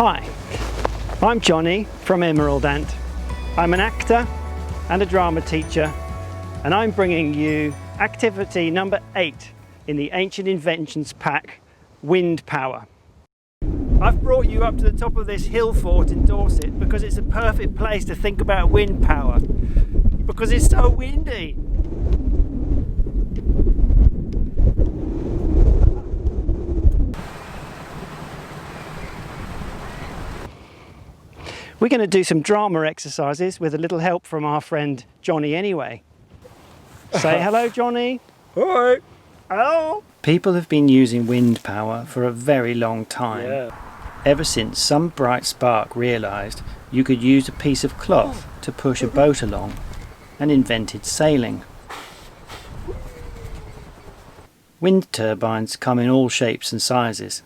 Hi, I'm Johnny from Emerald Ant. I'm an actor and a drama teacher, and I'm bringing you activity number 8 in the Ancient Inventions pack, Wind Power. I've brought you up to the top of this hill fort in Dorset because it's a perfect place to think about wind power, because it's so windy. We're going to do some drama exercises with a little help from our friend Johnny anyway. Say hello, Johnny. Hi. Hello. People have been using wind power for a very long time. Ever since some bright spark realised you could use a piece of cloth to push a boat along and invented sailing. Wind turbines come in all shapes and sizes.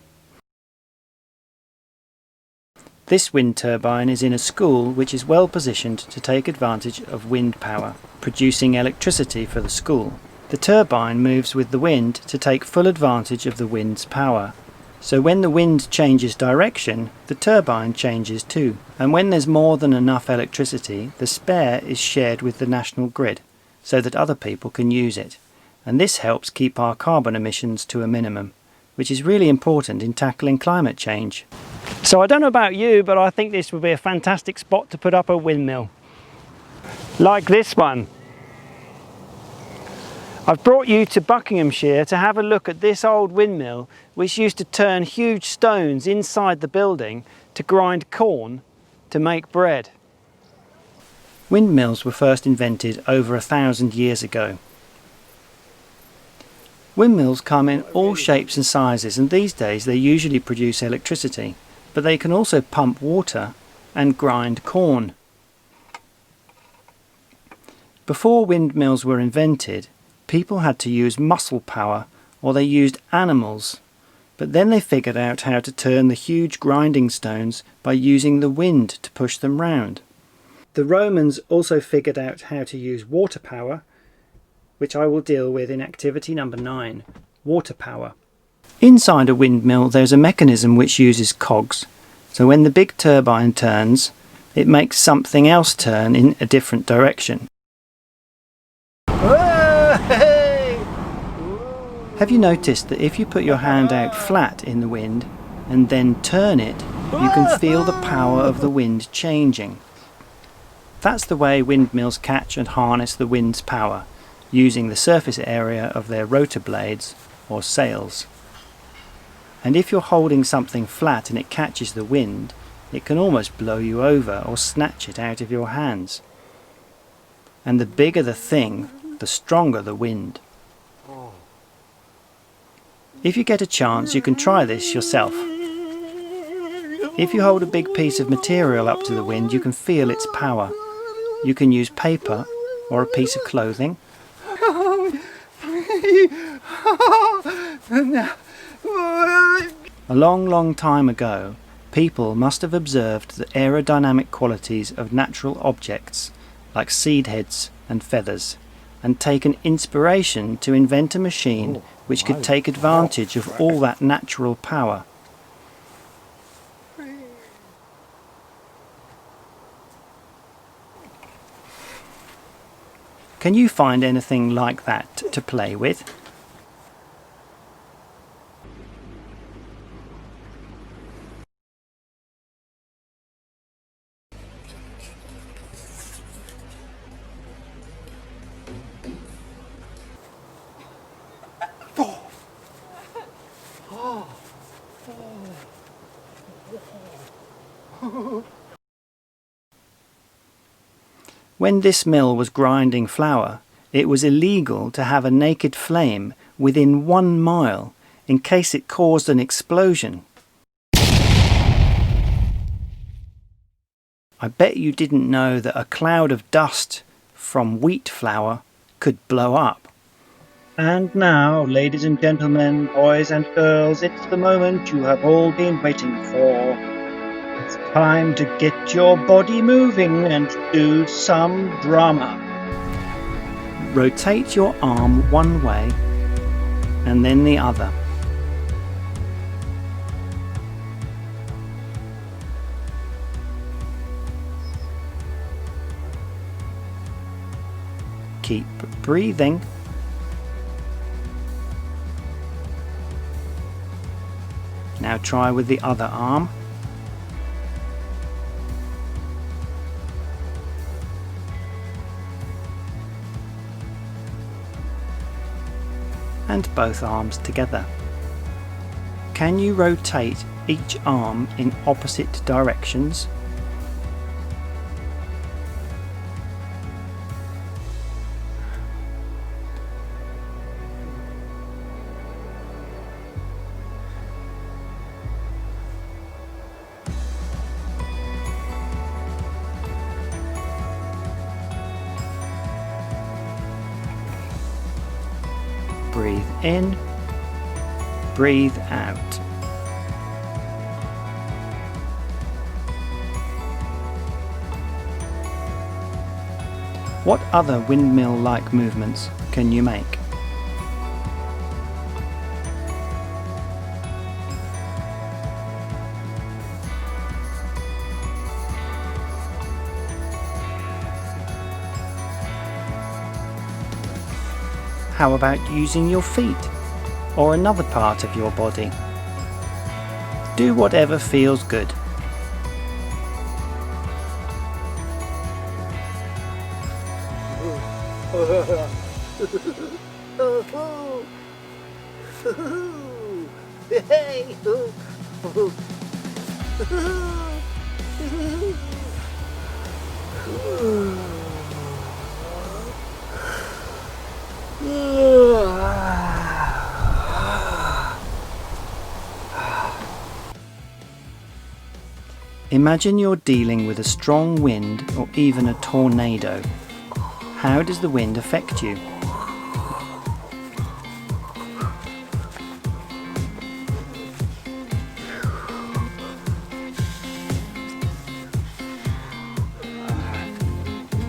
This wind turbine is in a school which is well positioned to take advantage of wind power, producing electricity for the school. The turbine moves with the wind to take full advantage of the wind's power. So when the wind changes direction, the turbine changes too. And when there's more than enough electricity, the spare is shared with the national grid, so that other people can use it. And this helps keep our carbon emissions to a minimum, which is really important in tackling climate change. So I don't know about you, but I think this would be a fantastic spot to put up a windmill. Like this one. I've brought you to Buckinghamshire to have a look at this old windmill which used to turn huge stones inside the building to grind corn to make bread. Windmills were first invented over 1,000 years ago. Windmills come in all shapes and sizes, and these days they usually produce electricity, but they can also pump water and grind corn. Before windmills were invented, people had to use muscle power, or they used animals, but then they figured out how to turn the huge grinding stones by using the wind to push them round. The Romans also figured out how to use water power, which I will deal with in activity number 9, water power. Inside a windmill there's a mechanism which uses cogs, so when the big turbine turns, it makes something else turn in a different direction. Have you noticed that if you put your hand out flat in the wind and then turn it, you can feel the power of the wind changing? That's the way windmills catch and harness the wind's power, using the surface area of their rotor blades or sails. And if you're holding something flat and it catches the wind, it can almost blow you over or snatch it out of your hands. And the bigger the thing, the stronger the wind. If you get a chance, you can try this yourself. If you hold a big piece of material up to the wind, you can feel its power. You can use paper or a piece of clothing. A long time ago, people must have observed the aerodynamic qualities of natural objects like seed heads and feathers, and taken inspiration to invent a machine which could take advantage of all that natural power. Can you find anything like that to play with? When this mill was grinding flour, it was illegal to have a naked flame within 1 mile in case it caused an explosion. I bet you didn't know that a cloud of dust from wheat flour could blow up. And now, ladies and gentlemen, boys and girls, it's the moment you have all been waiting for. It's time to get your body moving and do some drama. Rotate your arm one way and then the other. Keep breathing. Now try with the other arm. And both arms together. Can you rotate each arm in opposite directions? Breathe in, breathe out. What other windmill-like movements can you make? How about using your feet or another part of your body? Do whatever feels good. Imagine you're dealing with a strong wind or even a tornado. How does the wind affect you?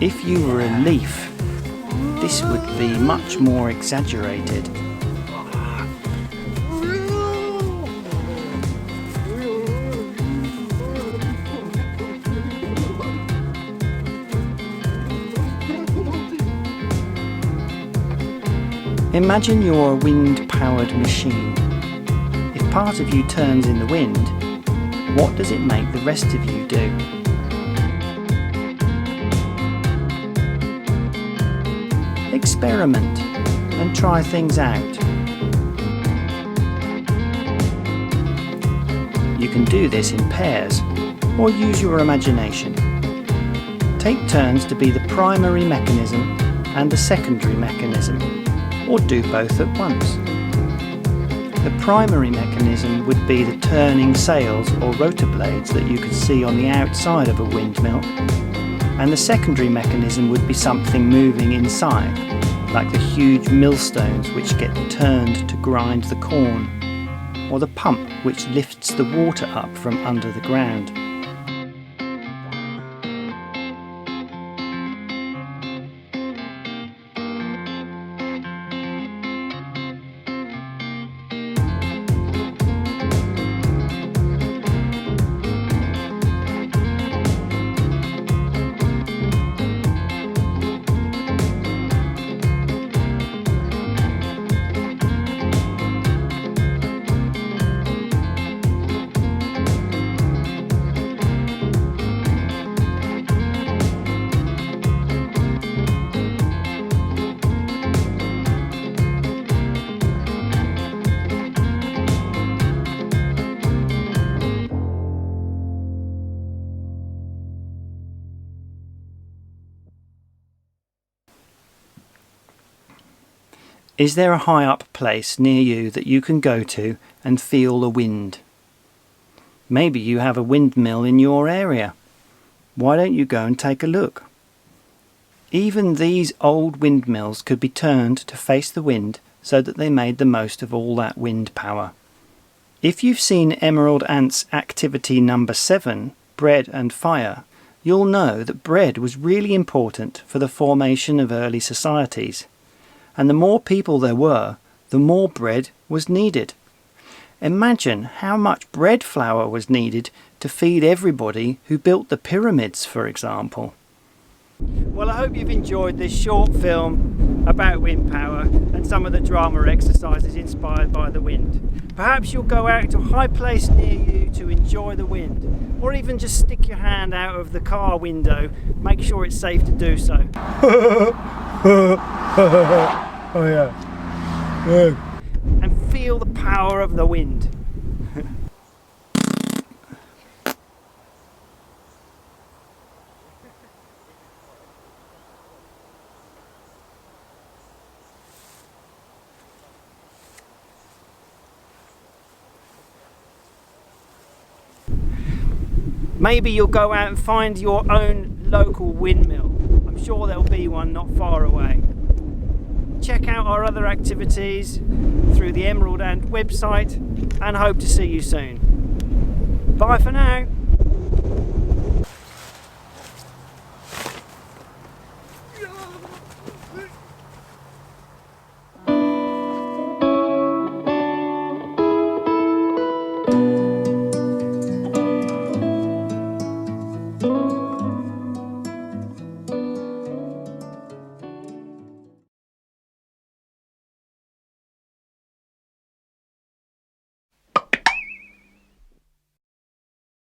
If you were a leaf, this would be much more exaggerated. Imagine you're a wind-powered machine. If part of you turns in the wind, what does it make the rest of you do? Experiment and try things out. You can do this in pairs or use your imagination. Take turns to be the primary mechanism and the secondary mechanism, or do both at once. The primary mechanism would be the turning sails or rotor blades that you could see on the outside of a windmill, and the secondary mechanism would be something moving inside, like the huge millstones which get turned to grind the corn, or the pump which lifts the water up from under the ground. Is there a high up place near you that you can go to and feel the wind? Maybe you have a windmill in your area. Why don't you go and take a look? Even these old windmills could be turned to face the wind so that they made the most of all that wind power. If you've seen Emerald Ant's activity number 7, Bread and Fire, you'll know that bread was really important for the formation of early societies. And the more people there were, the more bread was needed. Imagine how much bread flour was needed to feed everybody who built the pyramids, for example. Well, I hope you've enjoyed this short film about wind power and some of the drama exercises inspired by the wind. Perhaps you'll go out to a high place near you to enjoy the wind, or even just stick your hand out of the car window. Make sure it's safe to do so. Oh yeah. And feel the power of the wind. Maybe you'll go out and find your own local windmill. I'm sure there'll be one not far away. Check out our other activities through the Emerald Ant website and hope to see you soon. Bye for now.